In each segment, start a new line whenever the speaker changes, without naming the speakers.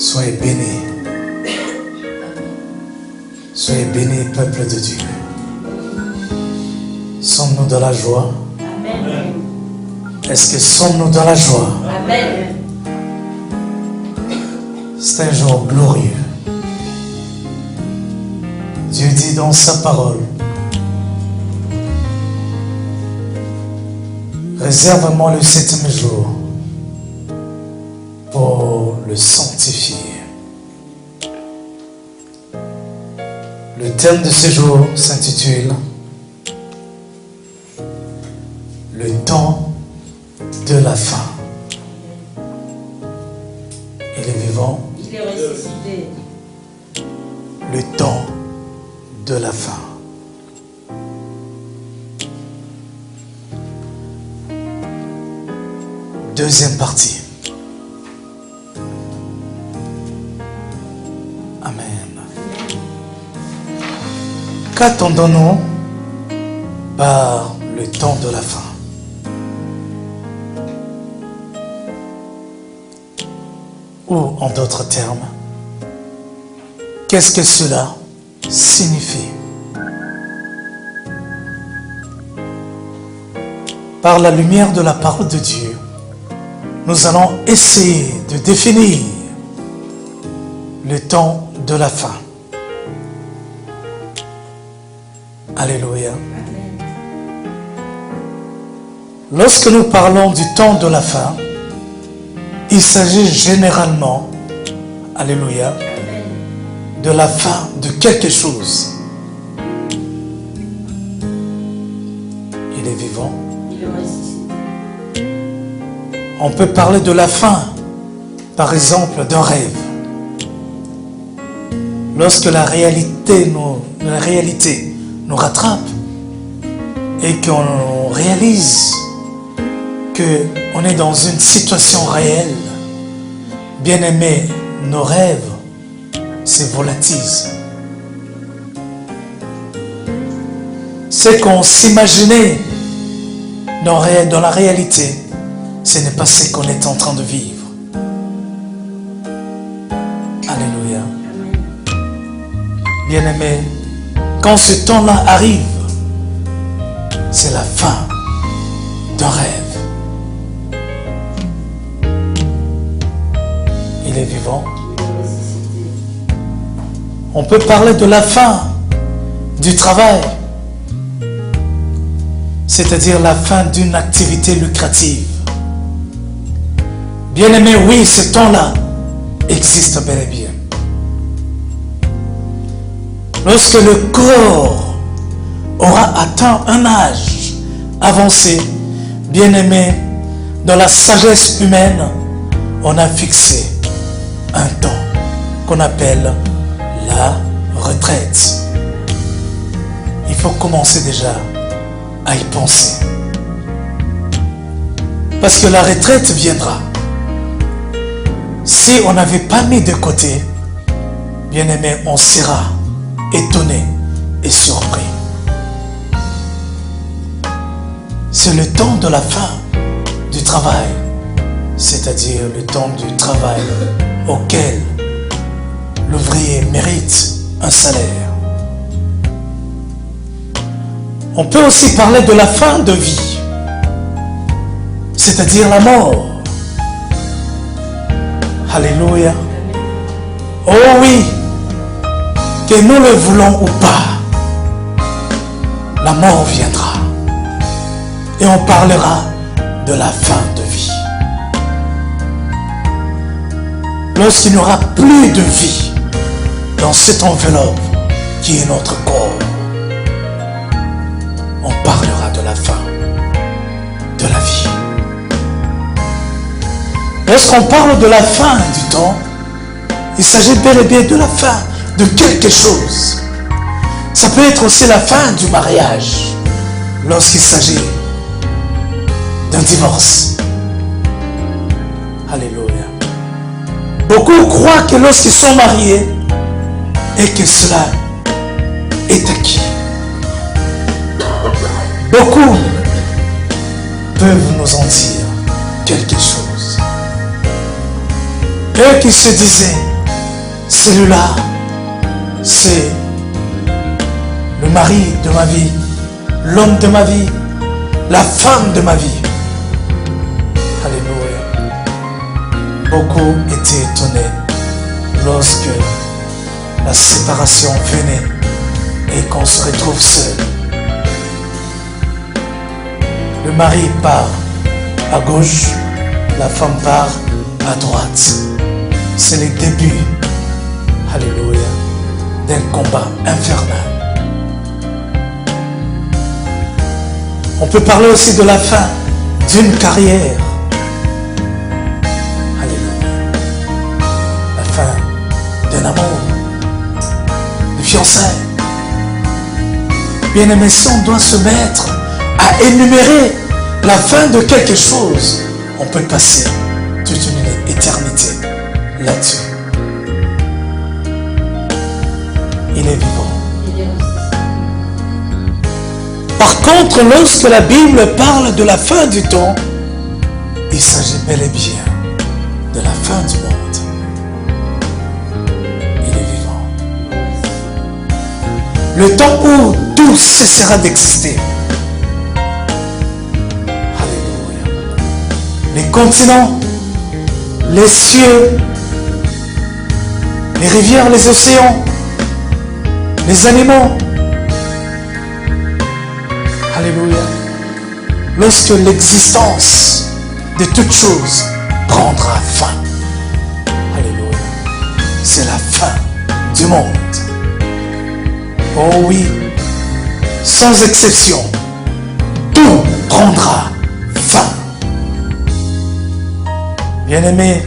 Soyez bénis. Soyez bénis, peuple de Dieu. Sommes-nous dans la joie?
Amen.
Est-ce que sommes-nous dans la joie?
Amen.
C'est un jour glorieux. Dieu dit dans sa parole, réserve-moi le 7e jour pour le sanctifier. Le thème de ce jour s'intitule le temps de la fin. Il est vivant.
Il est ressuscité.
Le temps de la fin. Deuxième partie. Amen. Qu'attendons-nous par le temps de la fin? Ou en d'autres termes, qu'est-ce que cela signifie? Par la lumière de la parole de Dieu, nous allons essayer de définir le temps de la fin. Alléluia. Lorsque nous parlons du temps de la fin, il s'agit généralement, alléluia, de la fin de quelque chose. Il est vivant.
Il est ressuscité.
On peut parler de la fin, par exemple, d'un rêve. Lorsque la réalité nous rattrape et qu'on réalise qu'on est dans une situation réelle, bien aimé, nos rêves se volatilisent. Ce qu'on s'imaginait dans la réalité, ce n'est pas ce qu'on est en train de vivre. Alléluia. Bien aimé, quand ce temps-là arrive, c'est la fin d'un rêve. Il est vivant. On peut parler de la fin du travail, c'est-à-dire la fin d'une activité lucrative. Bien aimé, oui, ce temps-là existe bel et bien. Lorsque le corps aura atteint un âge avancé, bien aimé, dans la sagesse humaine, on a fixé un temps qu'on appelle la retraite. Il faut commencer déjà à y penser. Parce que la retraite viendra. Si on n'avait pas mis de côté, bien aimé, on sera étonné et surpris. C'est le temps de la fin du travail, c'est-à-dire le temps du travail auquel l'ouvrier mérite un salaire. On peut aussi parler de la fin de vie, c'est-à-dire la mort. Alléluia. Oh oui, que nous le voulons ou pas, la mort viendra. Et on parlera de la fin de vie. Lorsqu'il n'y aura plus de vie dans cette enveloppe qui est notre corps, on parlera de la fin de la vie. Lorsqu'on parle de la fin du temps, il s'agit bel et bien de la fin de quelque chose. Ça peut être aussi la fin du mariage, lorsqu'il s'agit d'un divorce. Alléluia. Beaucoup croient que lorsqu'ils sont mariés, et que cela est acquis. Beaucoup peuvent nous en dire quelque chose. Eux qui se disaient celui-là, c'est le mari de ma vie, l'homme de ma vie, la femme de ma vie. Alléluia. Beaucoup étaient étonnés lorsque la séparation venait et qu'on se retrouve seul. Le mari part à gauche, la femme part à droite. C'est le début, alléluia, d'un combat infernal. On peut parler aussi de la fin d'une carrière. Alléluia. La fin d'un amour, de fiançailles. Bien aimé, si on doit se mettre à énumérer la fin de quelque chose, on peut passer toute une éternité là-dessus. Il est vivant. Par contre, lorsque la Bible parle de la fin du temps, il s'agit bel et bien de la fin du monde. Il est vivant. Le temps où tout cessera d'exister. Alléluia. Les continents, les cieux, les rivières, les océans, les animaux. Alléluia. Lorsque l'existence de toutes choses prendra fin. Alléluia. C'est la fin du monde. Oh oui, sans exception, tout prendra fin. Bien-aimé,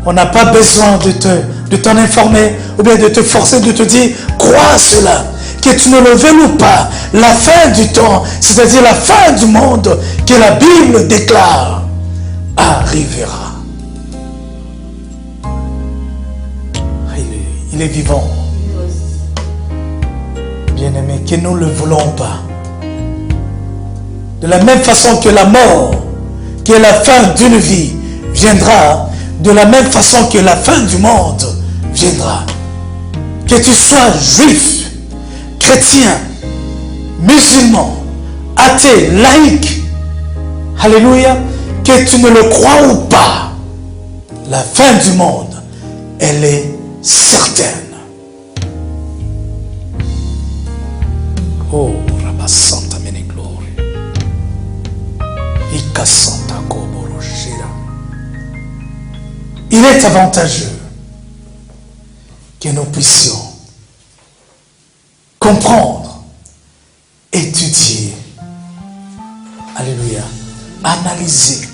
on n'a pas besoin de t'en informer ou bien de te forcer, de te dire, crois cela. Que tu ne le veuilles ou pas, la fin du temps, c'est-à-dire la fin du monde que la Bible déclare, arrivera. Il est vivant. Bien-aimé, que nous ne le voulons pas. De la même façon que la mort, qui est la fin d'une vie, viendra, de la même façon que la fin du monde viendra. Que tu sois juif, chrétien, musulman, athée, laïque, alléluia, que tu ne le crois ou pas, la fin du monde, elle est certaine. Oh, Rabba Santa Mene Glory. Ika Santa Koboroshira. Il est avantageux que nous puissions comprendre, étudier, alléluia, analyser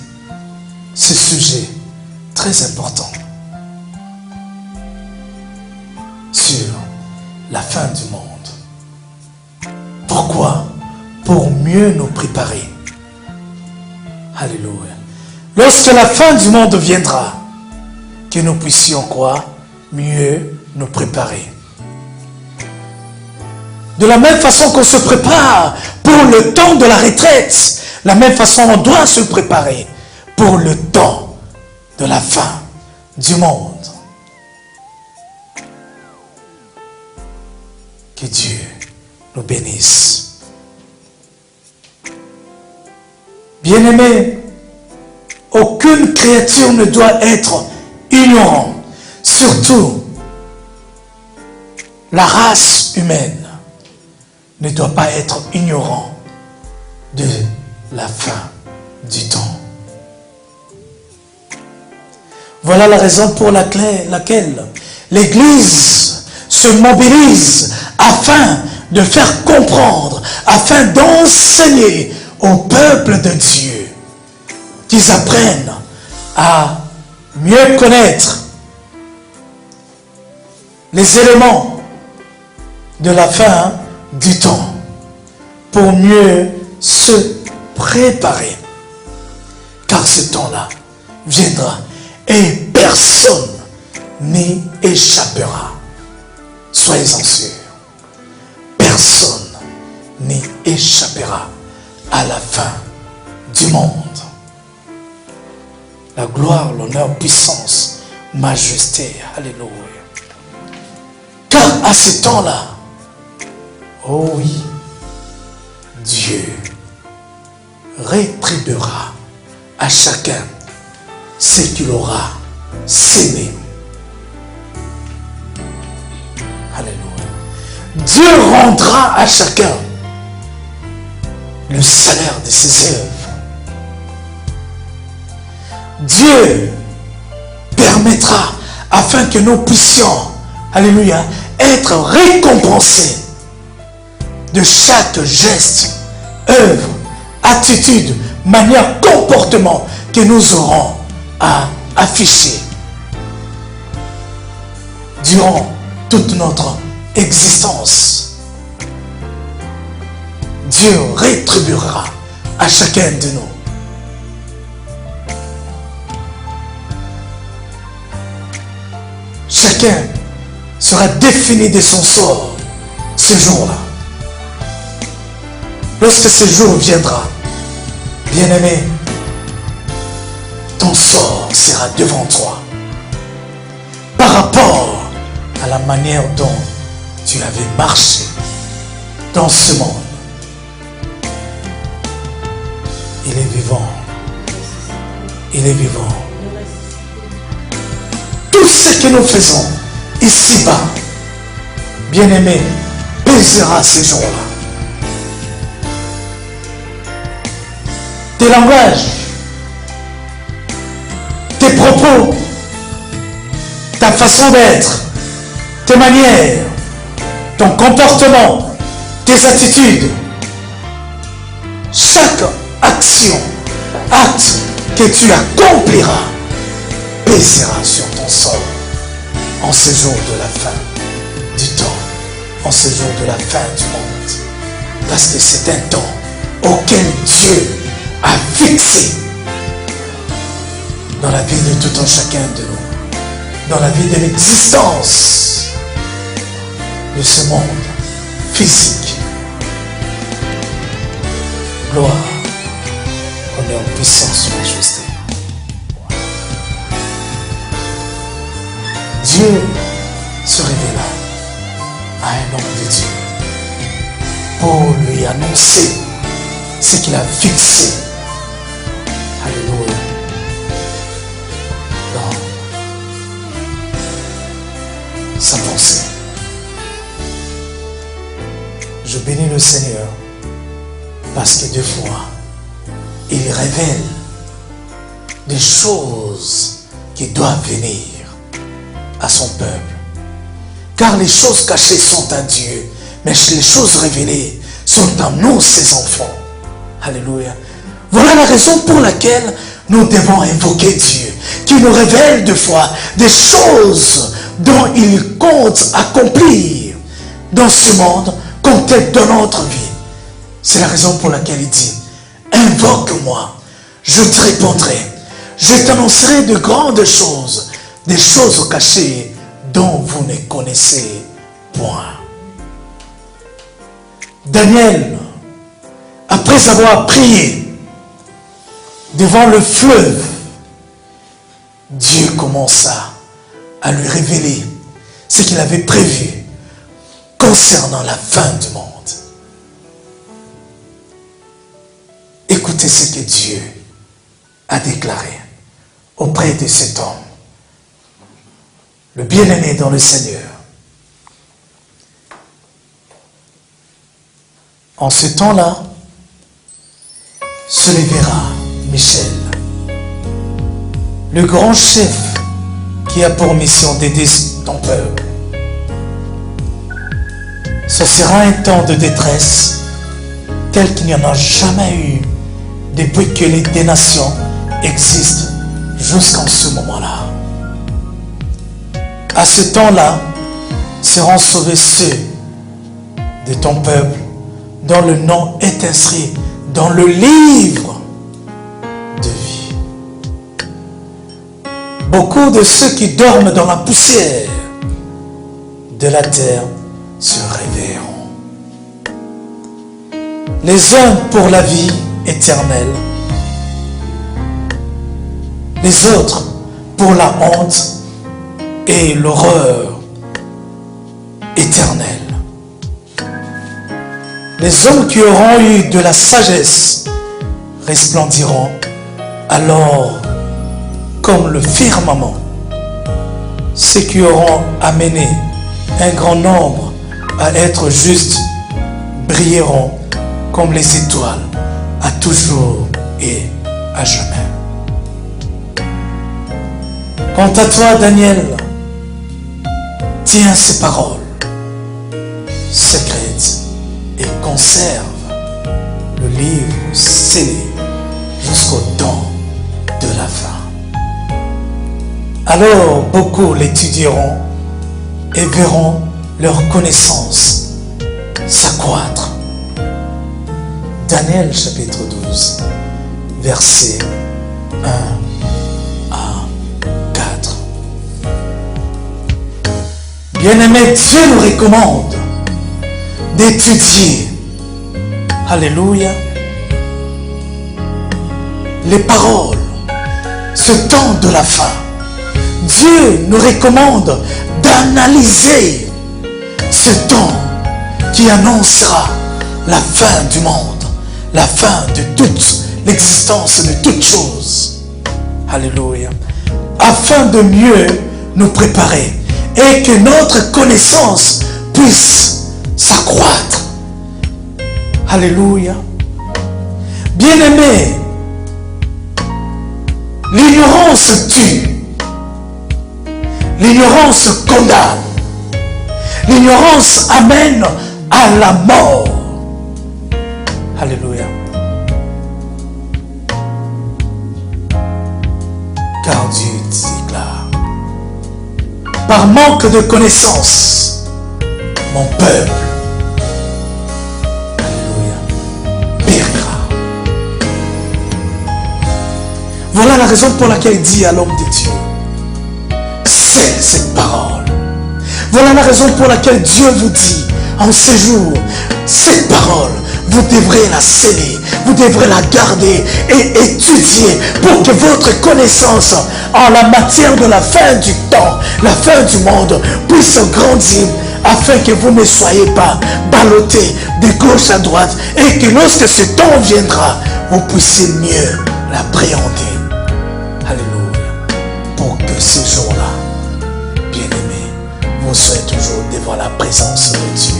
ce sujet très important sur la fin du monde. Pourquoi? Pour mieux nous préparer. Alléluia. Lorsque la fin du monde viendra, que nous puissions quoi? Mieux nous préparer. De la même façon qu'on se prépare pour le temps de la retraite, la même façon on doit se préparer pour le temps de la fin du monde. Que Dieu nous bénisse. Bien-aimés, aucune créature ne doit être ignorante, surtout la race humaine ne doit pas être ignorant de la fin du temps. Voilà la raison pour laquelle l'Église se mobilise afin de faire comprendre, afin d'enseigner au peuple de Dieu, qu'ils apprennent à mieux connaître les éléments de la fin du temps pour mieux se préparer. Car ce temps-là viendra et personne n'y échappera. Soyez-en sûrs. Personne n'y échappera à la fin du monde. La gloire, l'honneur, puissance, majesté, alléluia, à ce temps-là, oh oui, Dieu rétribuera à chacun ce qu'il aura sémé. Alléluia. Dieu rendra à chacun le salaire de ses œuvres. Dieu permettra afin que nous puissions, alléluia, être récompensés de chaque geste, œuvre, attitude, manière, comportement que nous aurons à afficher durant toute notre existence. Dieu rétribuera à chacun de nous. Chacun sera défini de son sort ce jour-là. Lorsque ce jour viendra, bien-aimé, ton sort sera devant toi par rapport à la manière dont tu avais marché dans ce monde. Il est vivant. Il est vivant. Tout ce que nous faisons ici-bas, bien-aimé, pèsera ces jours-là. Tes langages, tes propos, ta façon d'être, tes manières, ton comportement, tes attitudes, chaque action, acte que tu accompliras pèsera sur ton sort en ce jour de la fin du temps, en ce jour de la fin du monde. Parce que c'est un temps auquel Dieu a fixé dans la vie de tout un chacun de nous, dans la vie de l'existence de ce monde physique. Gloire, honneur, puissance, majesté. Dieu se révéla à un homme de Dieu pour lui annoncer ce qu'il a fixé. Alléluia. Dans sa pensée. Je bénis le Seigneur parce que des fois, il révèle des choses qui doivent venir à son peuple. Car les choses cachées sont à Dieu, mais les choses révélées sont à nous, ses enfants. Alléluia. Voilà la raison pour laquelle nous devons invoquer Dieu, qui nous révèle des fois des choses dont il compte accomplir dans ce monde, comme peut-être dans notre vie. C'est la raison pour laquelle il dit, invoque-moi, je te répondrai, je t'annoncerai de grandes choses, des choses cachées dont vous ne connaissez point. Daniel, après avoir prié devant le fleuve, Dieu commença à lui révéler ce qu'il avait prévu concernant la fin du monde. Écoutez ce que Dieu a déclaré auprès de cet homme, le bien-aimé dans le Seigneur. En ce temps-là, se lèvera Michel, le grand chef qui a pour mission d'aider ton peuple. Ce sera un temps de détresse tel qu'il n'y en a jamais eu depuis que les nations existent jusqu'en ce moment-là. À ce temps-là, seront sauvés ceux de ton peuple dont le nom est inscrit dans le livre de vie. Beaucoup de ceux qui dorment dans la poussière de la terre se réveilleront. Les uns pour la vie éternelle, les autres pour la honte et l'horreur éternelle. éternel. Les hommes qui auront eu de la sagesse resplendiront alors comme le firmament. Ceux qui auront amené un grand nombre à être justes brilleront comme les étoiles à toujours et à jamais. Quant à toi, Daniel, tiens ces paroles secrètes et conserve le livre scellé jusqu'au temps de la fin. Alors beaucoup l'étudieront et verront leur connaissance s'accroître. Daniel chapitre 12, versets 1 à 4. Bien-aimé, Dieu nous recommande d'étudier, alléluia, les paroles, ce temps de la fin. Dieu nous recommande d'analyser ce temps qui annoncera la fin du monde, la fin de toute l'existence de toutes choses. Alléluia. Afin de mieux nous préparer et que notre connaissance puisse s'accroître. Alléluia. Bien-aimé, l'ignorance tue. L'ignorance condamne. L'ignorance amène à la mort. Alléluia. Car Dieu déclare, par manque de connaissance, mon peuple, alléluia, périra. Voilà la raison pour laquelle il dit à l'homme de Dieu, c'est cette parole. Voilà la raison pour laquelle Dieu vous dit en ce jour, cette parole, vous devrez la sceller, vous devrez la garder et étudier pour que votre connaissance en la matière de la fin du temps, la fin du monde, puisse grandir afin que vous ne soyez pas ballottés de gauche à droite et que lorsque ce temps viendra, vous puissiez mieux l'appréhender. Alléluia. Pour que ce jour-là, bien-aimés, vous soyez toujours devant la présence de Dieu.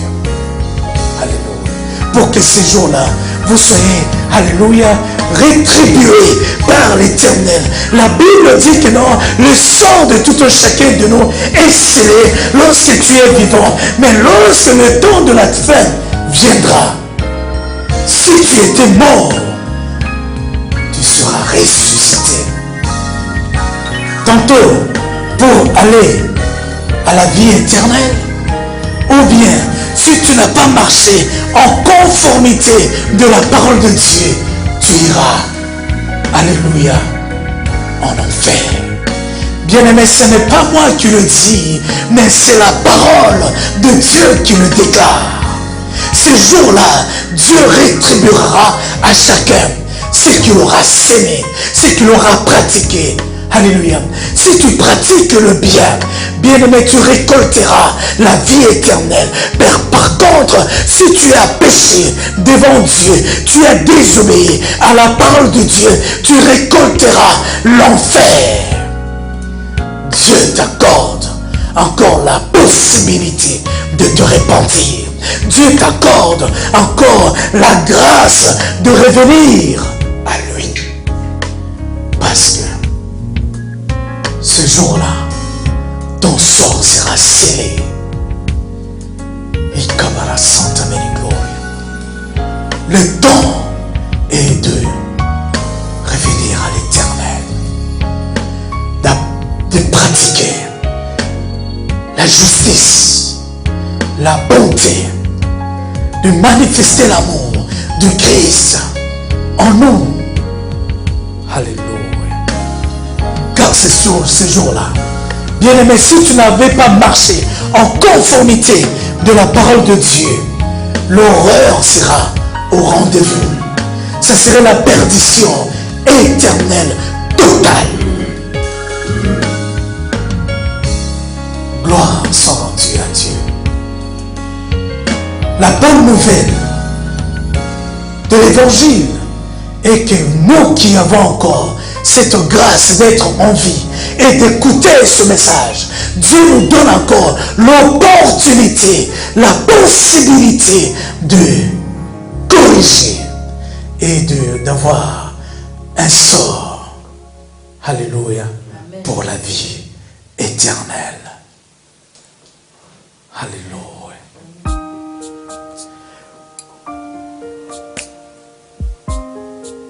Alléluia. Pour que ces jours-là, vous soyez, alléluia, rétribués par l'Éternel. La Bible dit que non, le sang de tout un chacun de nous est scellé lorsque tu es vivant. Mais lorsque le temps de la fin viendra, si tu étais mort, tu seras ressuscité. Tantôt pour aller à la vie éternelle, ou bien si tu n'as pas marché en conformité de la parole de Dieu, tu iras, alléluia, en enfer. Bien-aimé, ce n'est pas moi qui le dis, mais c'est la parole de Dieu qui le déclare. Ce jour-là, Dieu rétribuera à chacun ce qu'il aura sémé, ce qu'il aura pratiqué. Alléluia. Si tu pratiques le bien, bien-aimé, tu récolteras la vie éternelle. Par contre, si tu as péché devant Dieu, tu as désobéi à la parole de Dieu, tu récolteras l'enfer. Dieu t'accorde encore la possibilité de te repentir. Dieu t'accorde encore la grâce de revenir à lui. Parce que ce jour-là, ton sort sera scellé. Et comme à la Santa Gloria, le temps est de revenir à l'Éternel, de pratiquer la justice, la bonté, de manifester l'amour de Christ en nous. Alléluia. Car c'est sur ce jour-là, bien-aimé, si tu n'avais pas marché en conformité de la parole de Dieu, l'horreur sera au rendez-vous. Ça serait la perdition éternelle, totale. Gloire soit rendue à Dieu. La bonne nouvelle de l'évangile est que nous qui avons encore cette grâce d'être en vie et d'écouter ce message, Dieu nous donne encore l'opportunité, la possibilité de corriger et d'avoir un sort, alléluia, pour la vie éternelle. Alléluia.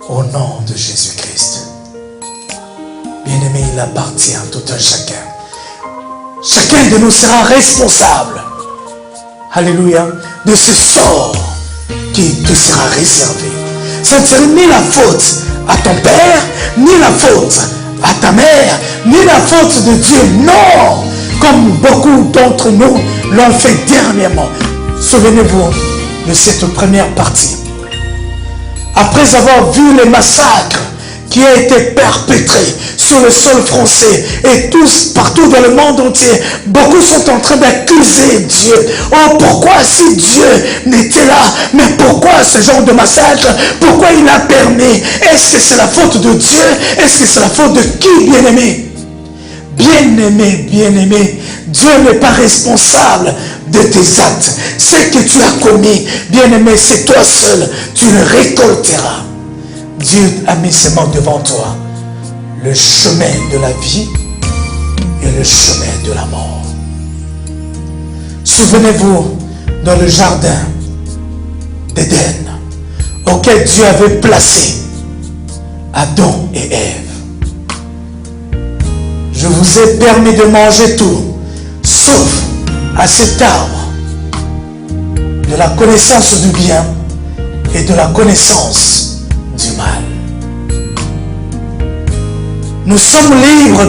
Au nom de Jésus-Christ, bien-aimé, il appartient à tout un chacun. Chacun de nous sera responsable, alléluia, de ce sort qui te sera réservé. Ça ne sera ni la faute à ton père, ni la faute à ta mère, ni la faute de Dieu. Non, comme beaucoup d'entre nous l'ont fait dernièrement. Souvenez-vous de cette première partie. Après avoir vu les massacres qui ont été perpétrés sur le sol français et tous partout dans le monde entier, beaucoup sont en train d'accuser Dieu. Oh, pourquoi si Dieu n'était là, mais pourquoi ce genre de massacre? Pourquoi il a permis? Est-ce que c'est la faute de Dieu? Est-ce que c'est la faute de qui, bien-aimé? Bien-aimé, bien-aimé, Dieu n'est pas responsable de tes actes. Ce que tu as commis, bien-aimé, c'est toi seul, tu le récolteras. Dieu a mis ses mains devant toi, le chemin de la vie et le chemin de la mort. Souvenez-vous, dans le jardin d'Éden, auquel Dieu avait placé Adam et Ève, je vous ai permis de manger tout, sauf à cet arbre de la connaissance du bien et de la connaissance du mal. Nous sommes libres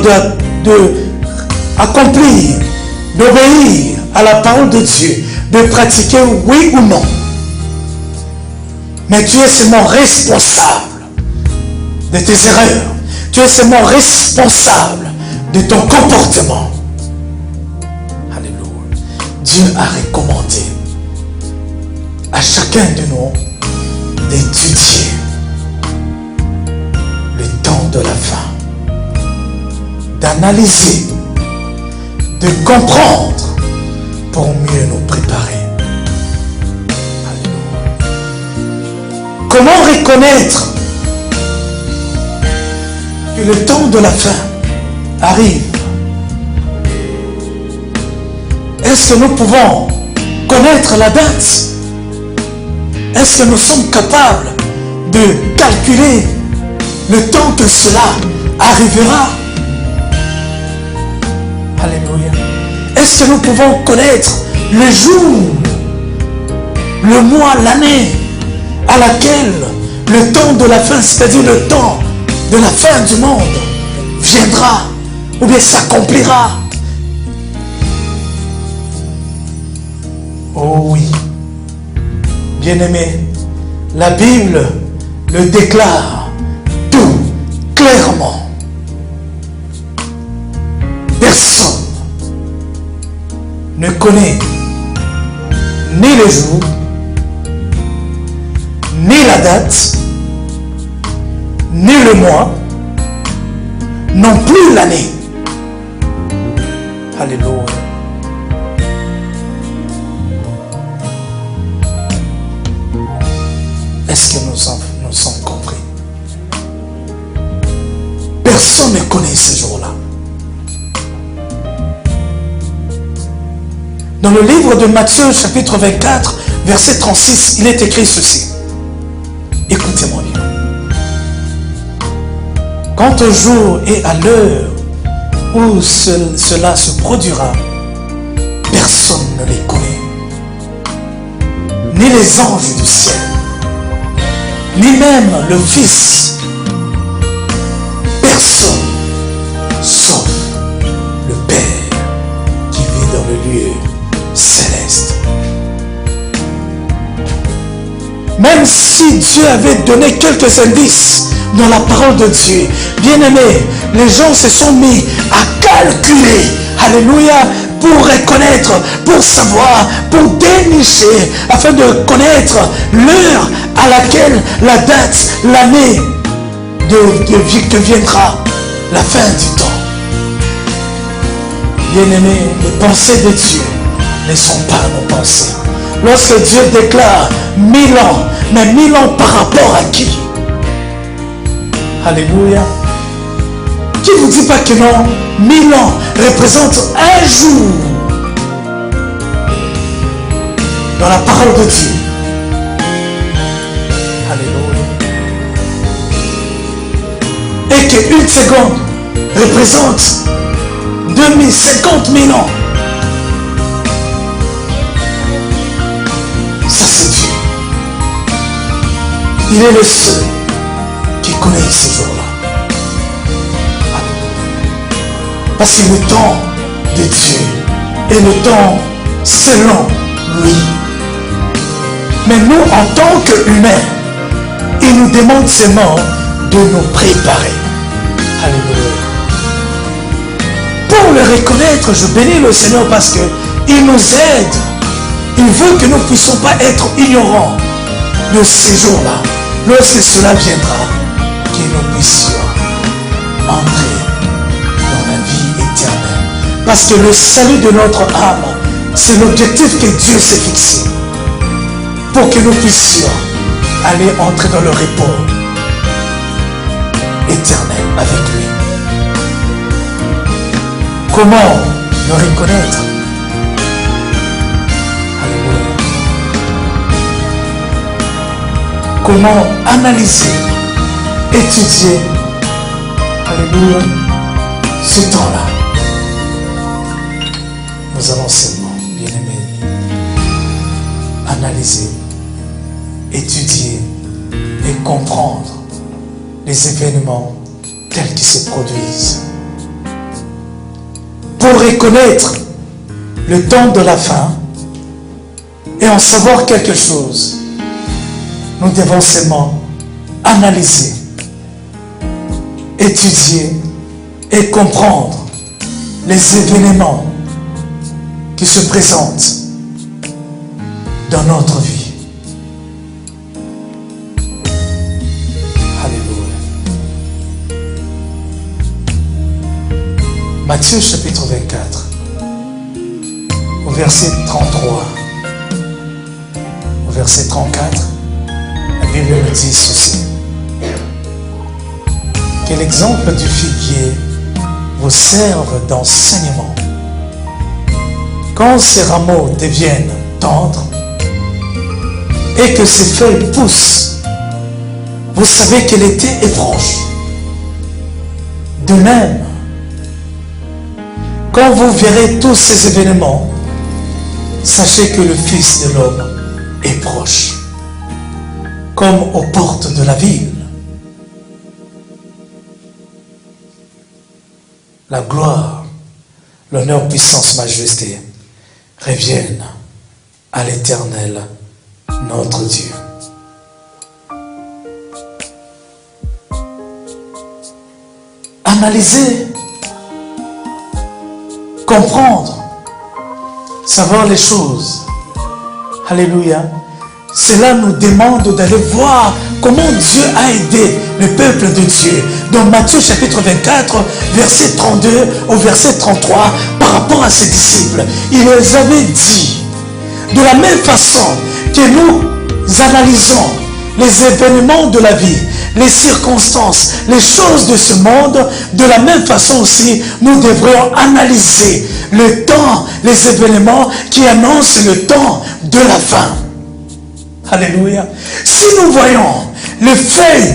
d'accomplir, d'obéir à la parole de Dieu, de pratiquer oui ou non. Mais tu es seulement responsable de tes erreurs. Tu es seulement responsable de ton comportement. Alléluia. Dieu a recommandé à chacun de nous d'étudier le temps de la fin, d'analyser, de comprendre pour mieux nous préparer. Alléluia. Comment reconnaître que le temps de la fin arrive? Est-ce que nous pouvons connaître la date? Est-ce que nous sommes capables de calculer le temps que cela arrivera? Alléluia. Est-ce que nous pouvons connaître le jour, le mois, l'année à laquelle le temps de la fin, c'est-à-dire le temps de la fin du monde, viendra ou bien s'accomplira? Oh oui, bien-aimé, la Bible le déclare tout clairement. Personne ne connaît ni le jour, ni la date, ni le mois, non plus l'année. Alléluia. Est-ce que nous sommes compris? Personne ne connaît ce jour-là. Dans le livre de Matthieu, chapitre 24, verset 36, il est écrit ceci. Écoutez-moi bien. Quant au jour et à l'heure où cela se produira, personne ne les connaît. Ni les anges du ciel, ni même le Fils. Personne, sauf le Père qui vit dans le lieu céleste. Même si Dieu avait donné quelques indices dans la parole de Dieu, bien aimé, les gens se sont mis à calculer, alléluia, pour reconnaître, pour savoir, pour dénicher, afin de connaître l'heure à laquelle la date, l'année que viendra la fin du temps. Bien-aimés, les pensées de Dieu ne sont pas nos pensées. Lorsque Dieu déclare 1000 ans, mais 1000 ans par rapport à qui? Alléluia. Qui ne vous dit pas que non, 1000 ans représente un jour dans la parole de Dieu? Alléluia. Et qu'une seconde représente 50 000 ans. Ça, c'est Dieu. Il est le seul qui connaît ces jours-là. Parce que le temps de Dieu est le temps selon lui. Mais nous, en tant qu'humains, il nous demande seulement de nous préparer. Alléluia. Pour le reconnaître, je bénis le Seigneur parce qu'il nous aide. Il veut que nous ne puissions pas être ignorants de ces jours-là. Lorsque cela viendra, que nous puissions entrer dans la vie éternelle. Parce que le salut de notre âme, c'est l'objectif que Dieu s'est fixé. Pour que nous puissions aller entrer dans le repos éternel avec lui. Comment le reconnaître? Alléluia. Comment analyser, étudier, alléluia, ce temps-là? Nous allons seulement, bien-aimés, analyser, étudier et comprendre les événements tels qu'ils se produisent. Pour reconnaître le temps de la fin et en savoir quelque chose, nous devons seulement analyser, étudier et comprendre les événements qui se présentent dans notre vie. Alléluia. Matthieu chapitre 24, au verset 33, au verset 34, la Bible nous dit ceci: que l'exemple du figuier vous serve d'enseignement. Quand ces rameaux deviennent tendres et que ces feuilles poussent, vous savez que l'été est proche. De même, quand vous verrez tous ces événements, sachez que le Fils de l'homme est proche, comme aux portes de la ville. La gloire, l'honneur, puissance, majesté reviennent à l'Éternel, notre Dieu. Analyser, comprendre, savoir les choses. Alléluia. Cela nous demande d'aller voir comment Dieu a aidé le peuple de Dieu. Dans Matthieu chapitre 24, verset 32 au verset 33, par rapport à ses disciples, il les avait dit, de la même façon que nous analysons les événements de la vie, les circonstances, les choses de ce monde, de la même façon aussi, nous devrions analyser le temps, les événements qui annoncent le temps de la fin. Alléluia. Si nous voyons les feuilles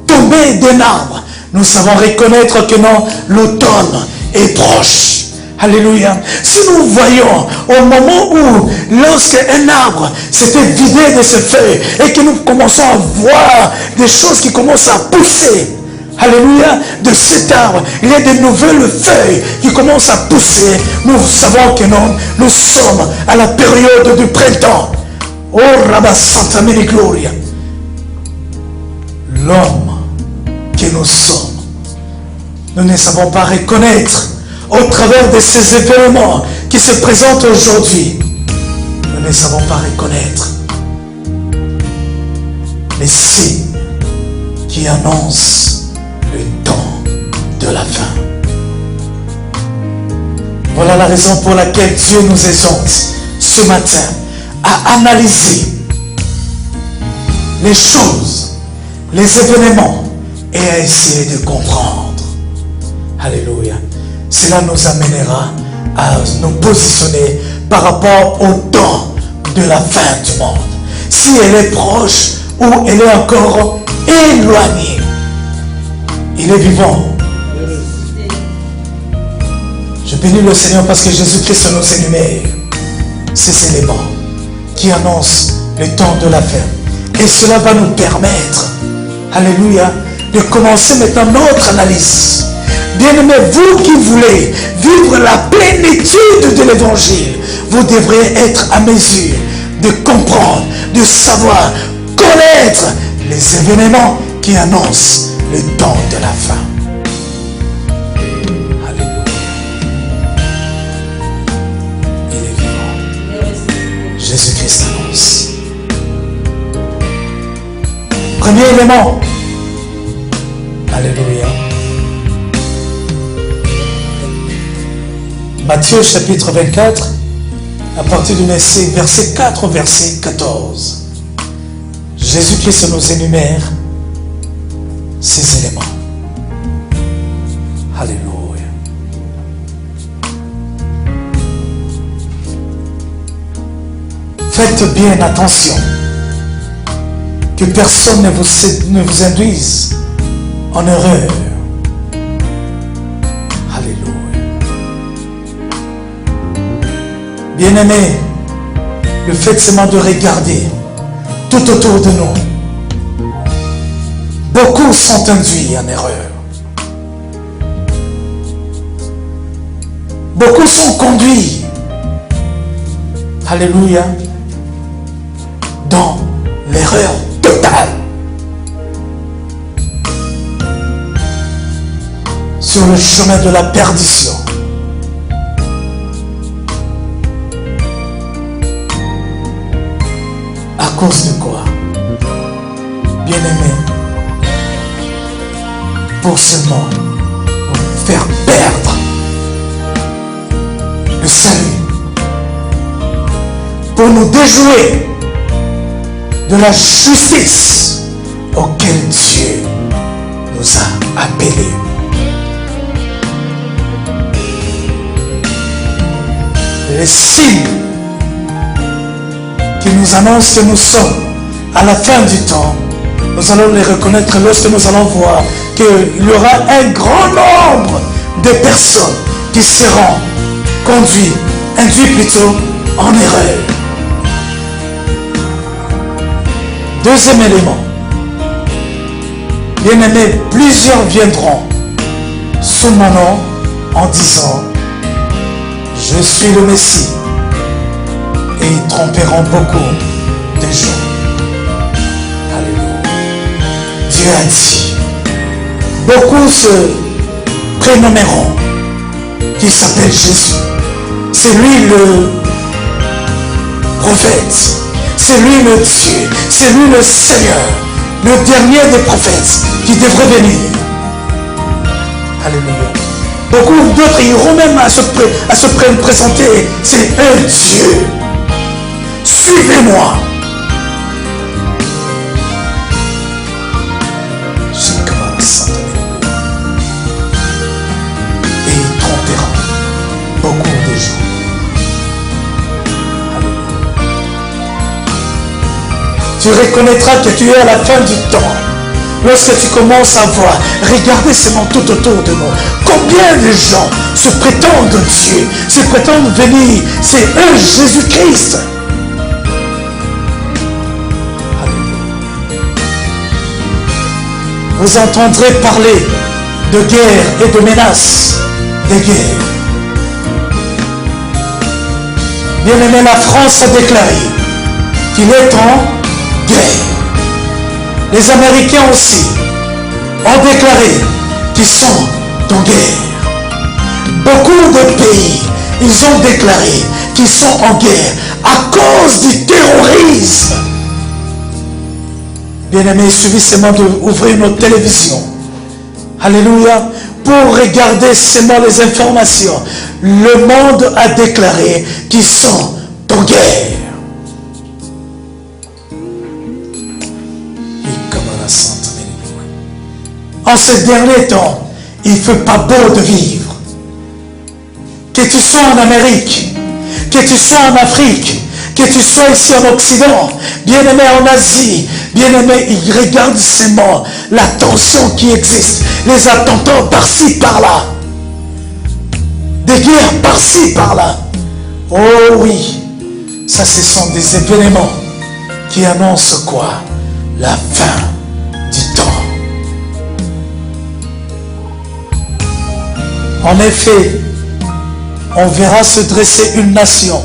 tomber d'un arbre, nous savons reconnaître que non, l'automne est proche. Alléluia. Si nous voyons au moment où, lorsque un arbre s'était vidé de ses feuilles et que nous commençons à voir des choses qui commencent à pousser, alléluia, de cet arbre, il y a de nouvelles feuilles qui commencent à pousser, nous savons que non, nous sommes à la période du printemps. Oh, Rabba Santa Mini Gloria. L'homme que nous sommes, nous ne savons pas reconnaître au travers de ces événements qui se présentent aujourd'hui, nous ne savons pas reconnaître les signes qui annoncent le temps de la fin. Voilà la raison pour laquelle Dieu nous exhorte ce matin à analyser les choses, les événements et à essayer de comprendre. Alléluia. Cela nous amènera à nous positionner par rapport au temps de la fin du monde. Si elle est proche ou elle est encore éloignée, il est vivant. Je bénis le Seigneur parce que Jésus-Christ nous énumère ces éléments qui annoncent le temps de la fin. Et cela va nous permettre, alléluia, de commencer maintenant notre analyse. Bien-aimés, vous qui voulez vivre la plénitude de l'évangile, vous devrez être à mesure de comprendre, de savoir, connaître les événements qui annoncent le temps de la fin. Alléluia. Il est vivant. Jésus-Christ annonce. Premier élément. Alléluia. Matthieu chapitre 24, à partir du verset 4 au verset 14. Jésus-Christ nous énumère ces éléments. Alléluia. Faites bien attention que personne ne vous induise en erreur. Bien-aimés, le fait seulement de regarder tout autour de nous, beaucoup sont induits en erreur. Beaucoup sont conduits, alléluia, dans l'erreur totale. Sur le chemin de la perdition. À cause de quoi? Bien-aimé, pour seulement nous faire perdre le salut, pour nous déjouer de la justice auquel Dieu nous a appelés. Les signes qui nous annoncent que nous sommes à la fin du temps, nous allons les reconnaître lorsque nous allons voir qu'il y aura un grand nombre de personnes qui seront induits plutôt en erreur. Deuxième élément. Bien-aimés, plusieurs viendront sous mon nom en disant « Je suis le Messie » et ils tromperont beaucoup de gens. Alléluia. Dieu a dit, beaucoup se prénommeront qui s'appelle Jésus. C'est lui le prophète. C'est lui le Dieu. C'est lui le Seigneur. Le dernier des prophètes qui devrait venir. Alléluia. Beaucoup d'autres iront même à se présenter. C'est un Dieu. Suivez-moi. Et ils tromperont beaucoup de gens. Tu reconnaîtras que tu es à la fin du temps. Lorsque tu commences à voir, regardez seulement tout autour de nous. Combien de gens se prétendent Dieu, se prétendent venir. C'est eux, Jésus-Christ. Vous entendrez parler de guerre et de menaces de guerre. Bien-aimé, la France a déclaré qu'il est en guerre. Les Américains aussi ont déclaré qu'ils sont en guerre. Beaucoup de pays ils ont déclaré qu'ils sont en guerre à cause du terrorisme. Bien-aimés, il suffit seulement d'ouvrir nos télévisions. Alléluia. Pour regarder seulement les informations. Le monde a déclaré qu'ils sont en guerre. En ces derniers temps, il ne fait pas beau de vivre. Que tu sois en Amérique, que tu sois en Afrique, que tu sois ici en Occident, bien-aimé en Asie, bien-aimé, il regarde seulement la tension qui existe, les attentats par-ci, par-là, des guerres par-ci, par-là. Oh oui, ça ce sont des événements qui annoncent quoi? La fin du temps. En effet, on verra se dresser une nation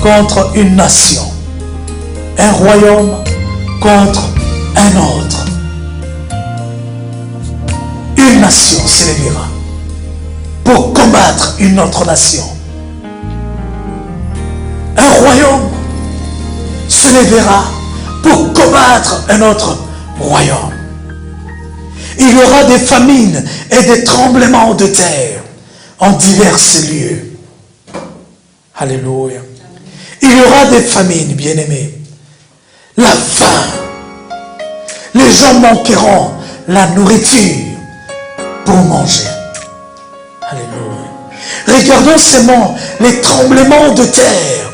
contre une nation, un royaume contre un autre. Une nation s'élèvera pour combattre une autre nation. Un royaume se lèvera pour combattre un autre royaume. Il y aura des famines et des tremblements de terre en divers lieux. Alléluia. Il y aura des famines, bien-aimés. La faim. Les gens manqueront la nourriture pour manger. Alléluia. Regardons seulement les tremblements de terre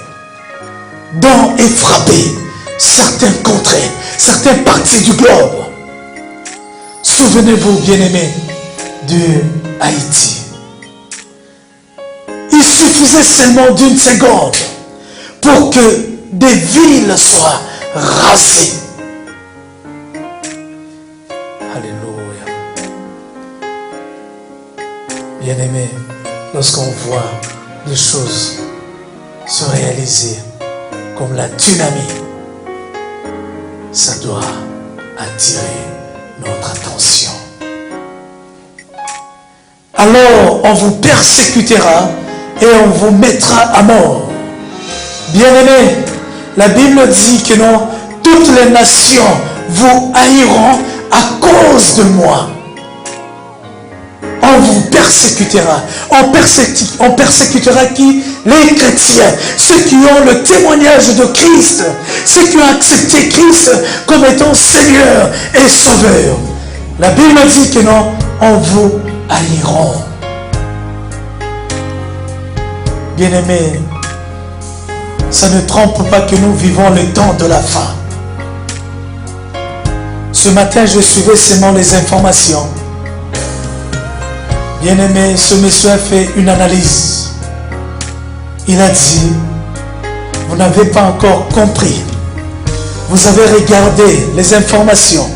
dont est frappé certaines contrées, certaines parties du globe. Souvenez-vous, bien-aimés, de Haïti. Il suffisait seulement d'une seconde pour que des villes soient rasées. Alléluia. Bien-aimés, lorsqu'on voit les choses se réaliser comme la tsunami, ça doit attirer notre attention. Alors on vous persécutera et on vous mettra à mort. Bien-aimés, la Bible dit que non, toutes les nations vous haïront à cause de moi. On vous persécutera. On persécutera qui? Les chrétiens, ceux qui ont le témoignage de Christ, ceux qui ont accepté Christ comme étant Seigneur et Sauveur. La Bible dit que non, on vous haïront. Bien-aimés, ça ne trompe pas que nous vivons le temps de la fin. Ce matin, je suivais seulement les informations. Bien-aimé, ce monsieur a fait une analyse. Il a dit, vous n'avez pas encore compris. Vous avez regardé les informations,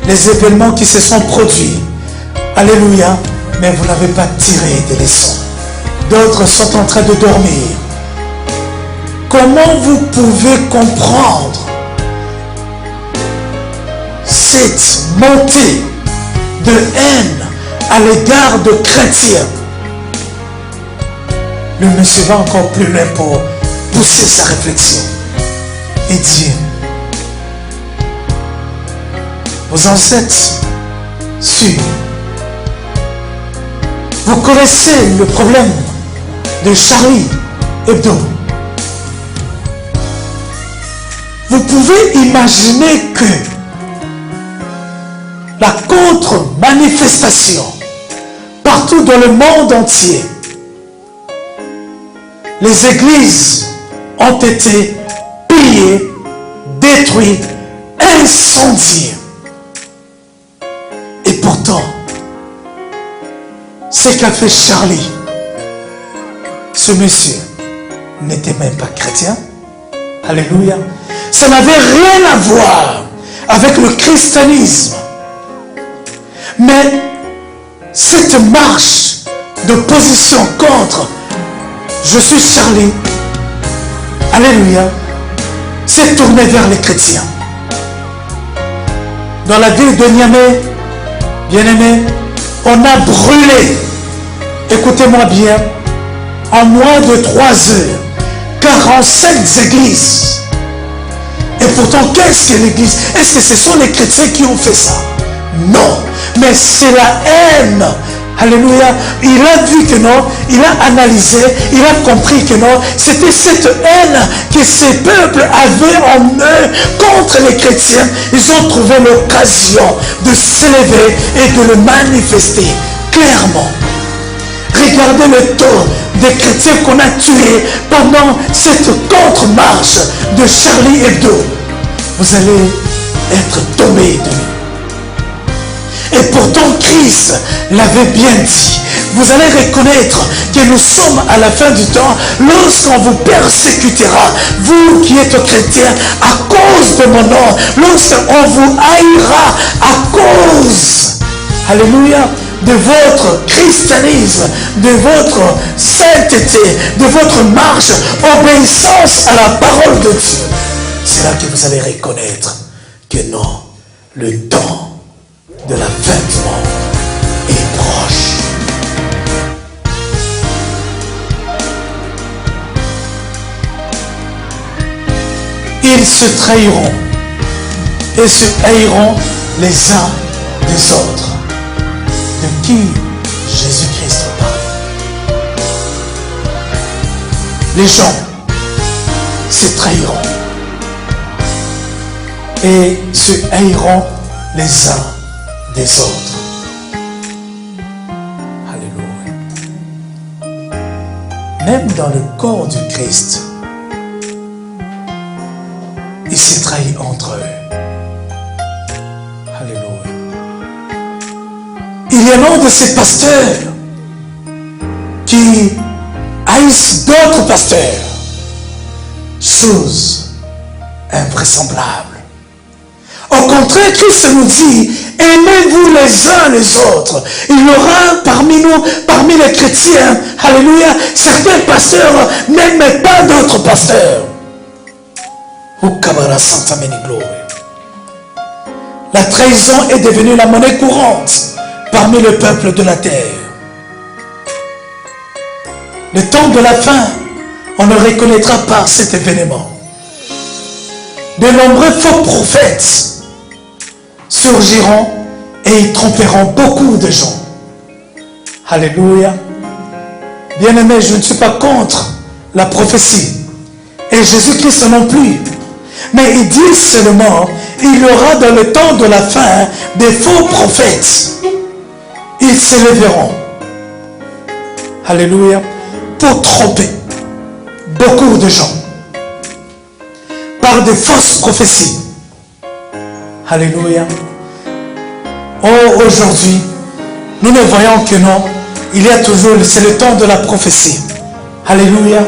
les événements qui se sont produits. Alléluia. Mais vous n'avez pas tiré des leçons. D'autres sont en train de dormir. Comment vous pouvez comprendre cette montée de haine à l'égard de chrétiens? Le monsieur va encore plus loin pour pousser sa réflexion et dire, vos ancêtres sûrs, vous connaissez le problème de Charlie Hebdo. Vous pouvez imaginer que la contre-manifestation partout dans le monde entier, les églises ont été pillées, détruites, incendiées. Et pourtant, ce qu'a fait Charlie, ce monsieur n'était même pas chrétien. Alléluia. Ça n'avait rien à voir avec le christianisme. Mais cette marche de position contre je suis Charlie, alléluia, s'est tournée vers les chrétiens. Dans la ville de Niamey, bien-aimé, on a brûlé, écoutez-moi bien, en moins de 3 heures, 47 églises. Et pourtant, qu'est-ce que l'église? Est-ce que ce sont les chrétiens qui ont fait ça? Non, mais c'est la haine. Alléluia. Il a vu que non, il a analysé, il a compris que non, c'était cette haine que ces peuples avaient en eux contre les chrétiens. Ils ont trouvé l'occasion de s'élever et de le manifester clairement. Regardez le taux des chrétiens qu'on a tués pendant cette contre-marche de Charlie Hebdo. Vous allez être tombés de lui. Et pourtant Christ l'avait bien dit. Vous allez reconnaître que nous sommes à la fin du temps lorsqu'on vous persécutera, vous qui êtes chrétiens, à cause de mon nom, lorsqu'on vous haïra à cause, alléluia, de votre christianisme, de votre sainteté, de votre marche, obéissance à la parole de Dieu. C'est là que vous allez reconnaître que non, le temps de la fin du monde est proche. Ils se trahiront et se haïront les uns des autres. De qui Jésus-Christ parle. Les gens se trahiront et se haïront les uns des autres. Alléluia. Même dans le corps du Christ, ils se trahissent entre eux. Alléluia. Il y a l'un de ces pasteurs qui haïssent d'autres pasteurs. Chose invraisemblable. Au contraire, Christ nous dit, aimez-vous les uns les autres. Il y aura parmi nous, parmi les chrétiens, alléluia, certains pasteurs n'aiment pas d'autres pasteurs. La trahison est devenue la monnaie courante parmi le peuple de la terre. Le temps de la fin, on le reconnaîtra par cet événement. De nombreux faux prophètes surgiront et ils tromperont beaucoup de gens. Alléluia. Bien-aimés, je ne suis pas contre la prophétie. Et Jésus-Christ non plus. Mais il dit seulement, il y aura dans le temps de la fin des faux prophètes. Ils s'élèveront. Alléluia. Pour tromper beaucoup de gens. Par des fausses prophéties. Alléluia. Oh, aujourd'hui, nous ne voyons que non. Il y a toujours, c'est le temps de la prophétie. Alléluia.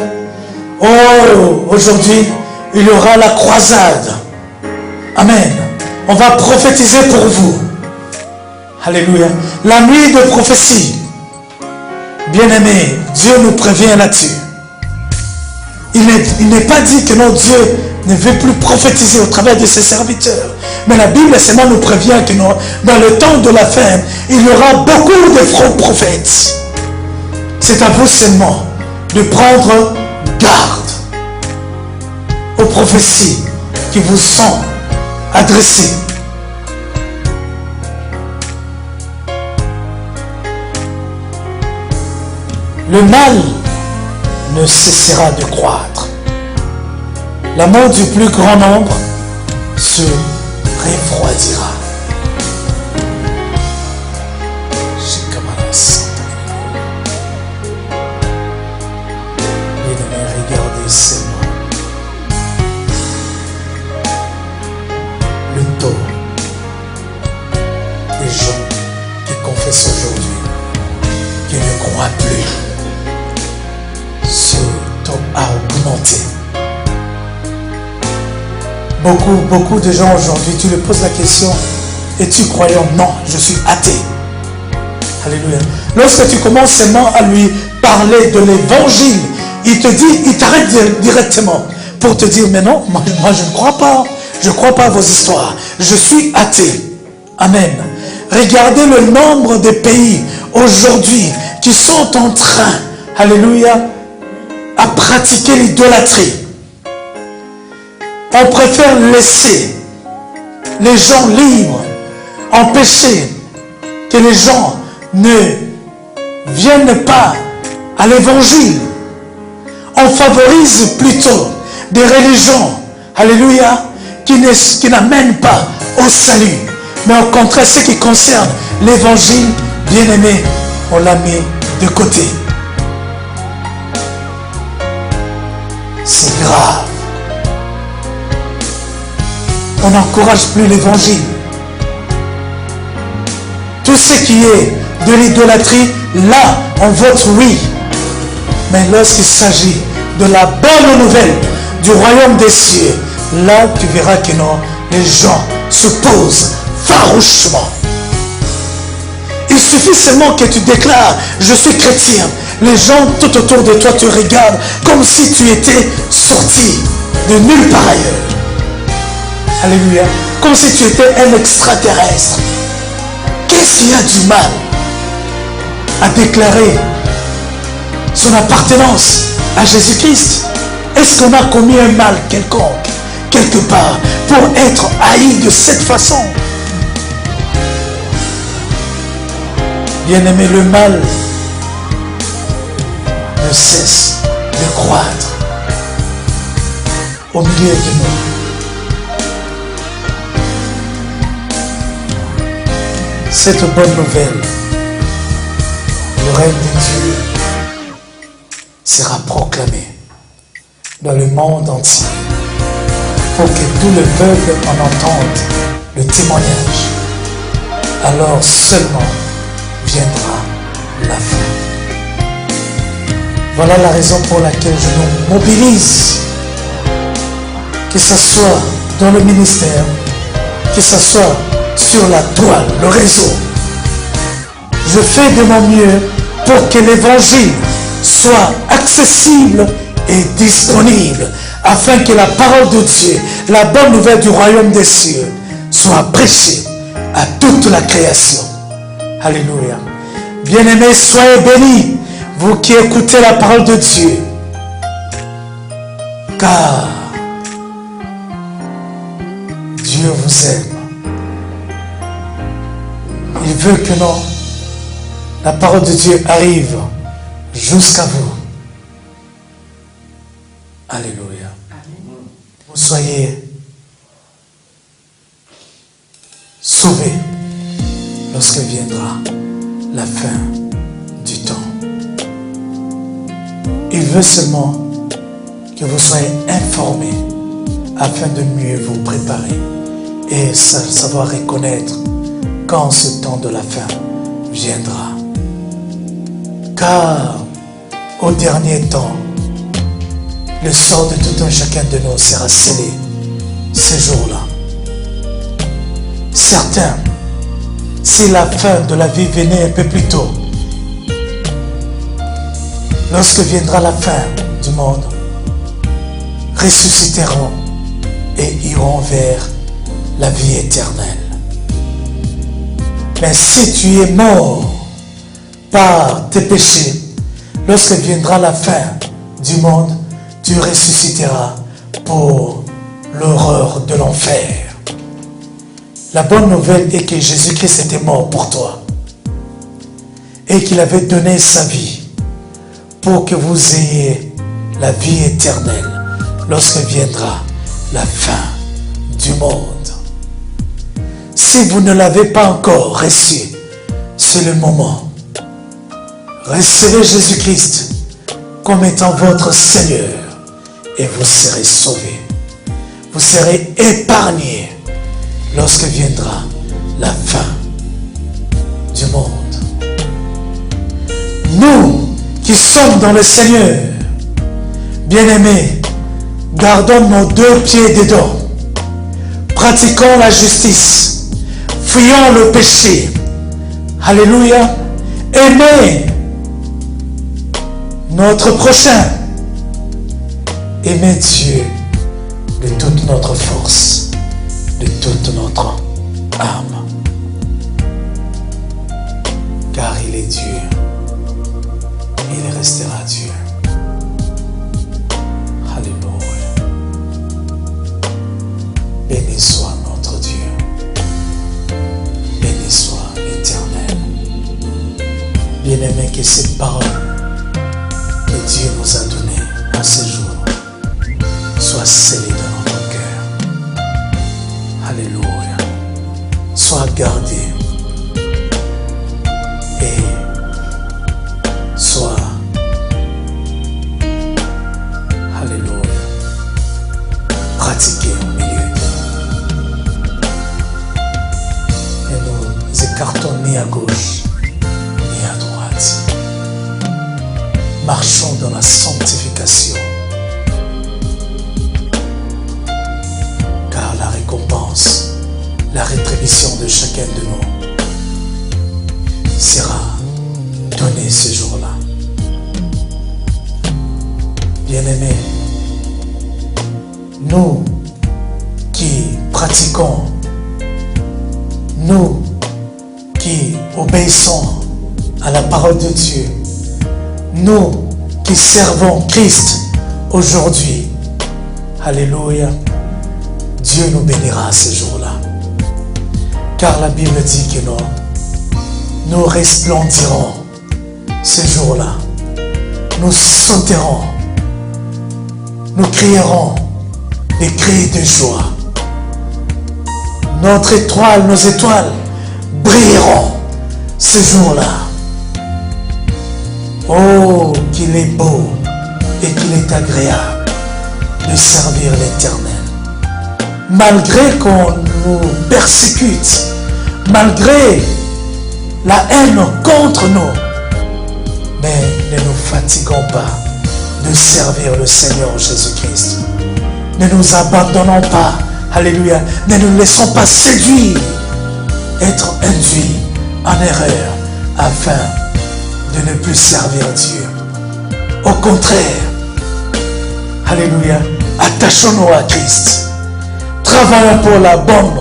Oh, aujourd'hui, il y aura la croisade. Amen. On va prophétiser pour vous. Alléluia. La nuit de prophétie. Bien-aimé, Dieu nous prévient là-dessus. Il n'est pas dit que non, Dieu ne veut plus prophétiser au travers de ses serviteurs. Mais la Bible seulement nous prévient que non, dans le temps de la fin, il y aura beaucoup de faux prophètes. C'est à vous seulement de prendre garde aux prophéties qui vous sont adressées. Le mal ne cessera de croître. L'amour du plus grand nombre se refroidira. Bien-aimés, regardez seulement le taux des gens qui confessent aujourd'hui qu'ils ne croient plus. Ce taux a augmenté. Beaucoup de gens aujourd'hui, tu leur poses la question, es-tu croyant? Non, je suis athée. Alléluia. Lorsque tu commences seulement à lui parler de l'évangile, il te dit, il t'arrête directement pour te dire, mais non, moi je ne crois pas. Je ne crois pas à vos histoires. Je suis athée. Amen. Regardez le nombre de pays aujourd'hui qui sont en train, alléluia, à pratiquer l'idolâtrie. On préfère laisser les gens libres, empêcher que les gens ne viennent pas à l'évangile. On favorise plutôt des religions, alléluia, qui n'amènent pas au salut. Mais au contraire, ce qui concerne l'évangile, bien-aimé, on l'a mis de côté. C'est grave. On n'encourage plus l'évangile. Tout ce qui est de l'idolâtrie, là, on vote oui. Mais lorsqu'il s'agit de la bonne nouvelle du royaume des cieux, là, tu verras que non, les gens se posent farouchement. Il suffit seulement que tu déclares « Je suis chrétien ». Les gens tout autour de toi te regardent comme si tu étais sorti de nulle part ailleurs. Alléluia. Comme si tu étais un extraterrestre. Qu'est-ce qu'il y a du mal à déclarer son appartenance à Jésus-Christ? Est-ce qu'on a commis un mal quelconque, quelque part, pour être haï de cette façon? Bien-aimé, le mal ne cesse de croître au milieu de nous. Cette bonne nouvelle, le règne de Dieu sera proclamé dans le monde entier pour que tout le peuple en entende le témoignage. Alors seulement viendra la fin. Voilà la raison pour laquelle je nous mobilise, que ce soit dans le ministère, que ce soit sur la toile, le réseau. Je fais de mon mieux pour que l'évangile soit accessible et disponible, afin que la parole de Dieu, la bonne nouvelle du royaume des cieux, soit prêchée à toute la création. Alléluia. Bien-aimés, soyez bénis, vous qui écoutez la parole de Dieu, car Dieu vous aime. Il veut que non, la parole de Dieu arrive jusqu'à vous. Alléluia. Vous soyez sauvés lorsque viendra la fin du temps. Il veut seulement que vous soyez informés afin de mieux vous préparer et savoir reconnaître quand ce temps de la fin viendra. Car au dernier temps, le sort de tout un chacun de nous sera scellé ces jours-là. Certains, si la fin de la vie venait un peu plus tôt, lorsque viendra la fin du monde, ressusciteront et iront vers la vie éternelle. Mais si tu es mort par tes péchés, lorsque viendra la fin du monde, tu ressusciteras pour l'horreur de l'enfer. La bonne nouvelle est que Jésus-Christ était mort pour toi et qu'il avait donné sa vie pour que vous ayez la vie éternelle lorsque viendra la fin du monde. Si vous ne l'avez pas encore reçu, c'est le moment. Recevez Jésus-Christ comme étant votre Seigneur et vous serez sauvés. Vous serez épargnés lorsque viendra la fin du monde. Nous qui sommes dans le Seigneur, bien-aimés, gardons nos deux pieds dedans. Pratiquons la justice. Fuyons le péché. Alléluia. Aimez notre prochain. Aimez Dieu de toute notre force, de toute notre âme. Car il est Dieu. Il restera Dieu. Bien-aimés, que ces paroles que Dieu nous a données en ce jour soient scellées dans notre cœur. Alléluia. Soient gardées et soient, alléluia, pratiquées au milieu de nous. Et nous écartons ni à gauche ni à droite. Marchons dans la sanctification, car la récompense, la rétribution de chacun de nous sera donnée ce jour-là. Bien-aimés, nous qui pratiquons, nous qui obéissons à la parole de Dieu, nous qui servons Christ aujourd'hui, alléluia, Dieu nous bénira ce jour-là. Car la Bible dit que nous resplendirons ce jour-là. Nous sauterons, nous crierons des cris de joie. Notre étoile, nos étoiles brilleront ce jour-là. Oh, qu'il est beau et qu'il est agréable de servir l'Éternel. Malgré qu'on nous persécute, malgré la haine contre nous, mais ne nous fatiguons pas de servir le Seigneur Jésus-Christ. Ne nous abandonnons pas, alléluia, ne nous laissons pas séduire, être induits en erreur afin de ne plus servir Dieu. Au contraire, alléluia, attachons-nous à Christ. Travaillons pour la bonne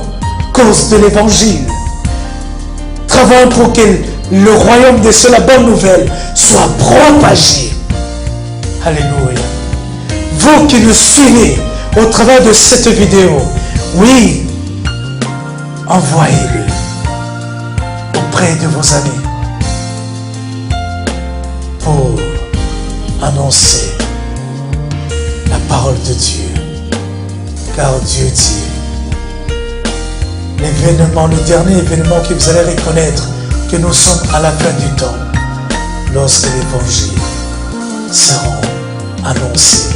cause de l'évangile. Travaillons pour que le royaume de ceux, la bonne nouvelle, soit propagé. Alléluia. Vous qui nous suivez au travers de cette vidéo, oui, envoyez-le auprès de vos amis pour annoncer la parole de Dieu. Car Dieu dit, l'événement, le dernier événement que vous allez reconnaître, que nous sommes à la fin du temps, lorsque l'évangile sera annoncé